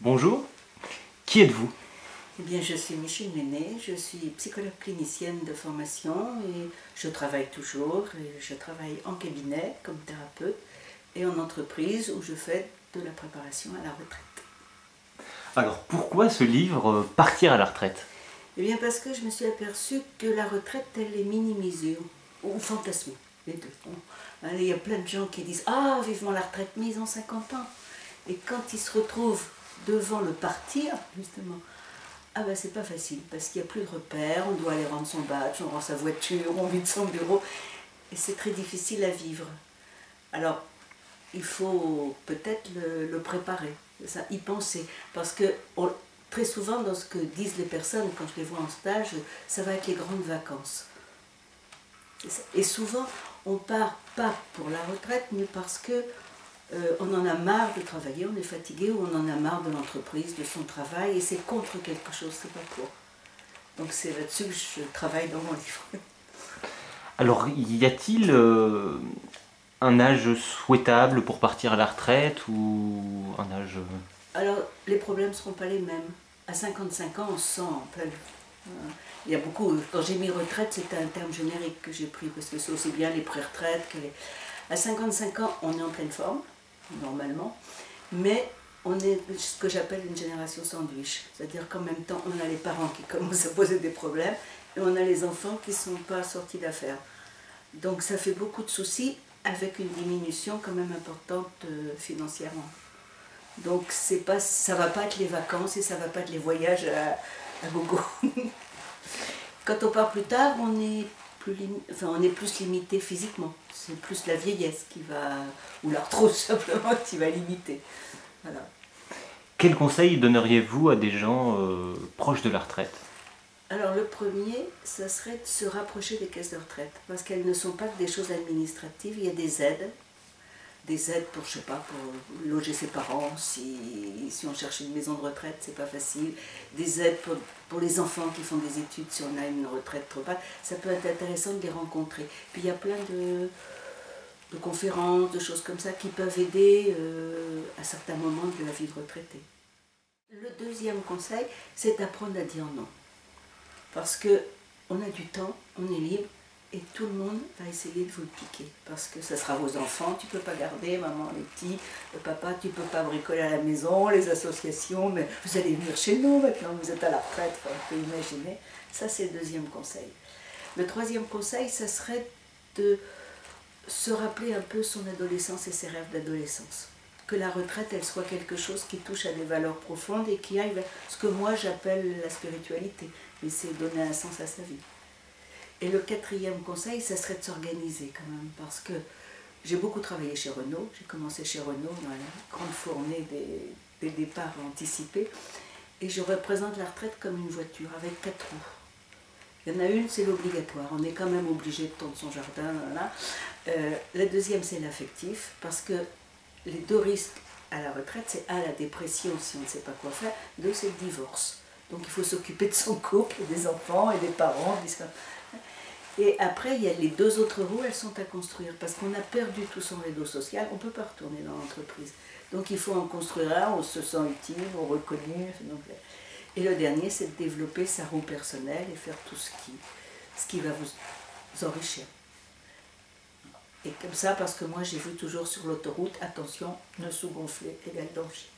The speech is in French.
Bonjour, qui êtes-vous? Eh bien, je suis Micheline Ménet, je suis psychologue clinicienne de formation et je travaille toujours. Et je travaille en cabinet comme thérapeute et en entreprise où je fais de la préparation à la retraite. Alors pourquoi ce livre Partir à la retraite? Eh bien, parce que je me suis aperçue que la retraite, elle est minimisée ou fantasmée, les deux. Il y a plein de gens qui disent « Ah, vivement la retraite, mais ils ont 50 ans !» Et quand ils se retrouvent devant le partir, justement, ah ben c'est pas facile, parce qu'il n'y a plus de repères, on doit aller rendre son badge, on rend sa voiture, on vide son bureau, et c'est très difficile à vivre. Alors, il faut peut-être le préparer, ça, y penser, parce que très souvent, dans ce que disent les personnes, quand je les vois en stage, ça va être les grandes vacances. Et souvent, on part pas pour la retraite, mais parce que on en a marre de travailler, on est fatigué, ou on en a marre de l'entreprise, de son travail, et c'est contre quelque chose, c'est pas pour. Donc c'est là-dessus que je travaille dans mon livre. Alors y a-t-il un âge souhaitable pour partir à la retraite ou un âge... Alors les problèmes ne seront pas les mêmes. À 55 ans, on se sent en plein... Il y a beaucoup, quand j'ai mis retraite, c'était un terme générique que j'ai pris, parce que c'est aussi bien les pré-retraites que les... À 55 ans, on est en pleine forme, normalement, mais on est ce que j'appelle une génération sandwich, c'est-à-dire qu'en même temps, on a les parents qui commencent à poser des problèmes, et on a les enfants qui ne sont pas sortis d'affaires. Donc ça fait beaucoup de soucis, avec une diminution quand même importante financièrement. Donc pas, ça ne va pas être les vacances et ça ne va pas être les voyages à gogo. Quand on part plus tard, on est plus limité physiquement. C'est plus la vieillesse qui va, ou l'arthrose simplement, qui va limiter. Voilà. Quel conseil donneriez-vous à des gens proches de la retraite? Alors le premier, ça serait de se rapprocher des caisses de retraite, parce qu'elles ne sont pas que des choses administratives, il y a des aides pour, je sais pas, pour loger ses parents, si on cherche une maison de retraite, c'est pas facile, des aides pour les enfants qui font des études, si on a une retraite trop basse, ça peut être intéressant de les rencontrer. Puis il y a plein de conférences, de choses comme ça qui peuvent aider à certains moments de la vie de retraité. Le deuxième conseil, c'est d'apprendre à dire non. Parce qu'on a du temps, on est libre, et tout le monde va essayer de vous le piquer. Parce que ça sera vos enfants, tu ne peux pas garder, maman les petits, le papa, tu ne peux pas bricoler à la maison, les associations, mais vous allez venir chez nous maintenant, vous êtes à la retraite, on peut imaginer. Ça, c'est le deuxième conseil. Le troisième conseil, ça serait de se rappeler un peu son adolescence et ses rêves d'adolescence. Que la retraite, elle soit quelque chose qui touche à des valeurs profondes et qui aille vers ce que moi j'appelle la spiritualité, mais c'est donner un sens à sa vie. Et le quatrième conseil, ça serait de s'organiser quand même, parce que j'ai beaucoup travaillé chez Renault, j'ai commencé chez Renault dans la grande fournée des départs anticipés, et je représente la retraite comme une voiture avec 4 roues. Il y en a une, c'est l'obligatoire, on est quand même obligé de tondre son jardin, voilà. La deuxième, c'est l'affectif, parce que les deux risques à la retraite, c'est la dépression si on ne sait pas quoi faire, deux, c'est le divorce. Donc il faut s'occuper de son couple, des enfants et des parents. Et après, il y a les deux autres roues, elles sont à construire, parce qu'on a perdu tout son réseau social, on ne peut pas retourner dans l'entreprise. Donc il faut en construire un, on se sent utile, on reconnu. Donc, et le dernier, c'est de développer sa roue personnelle et faire tout ce qui va vous enrichir. Et comme ça, parce que moi j'ai vu toujours sur l'autoroute, attention, ne sous-gonfler égale danger.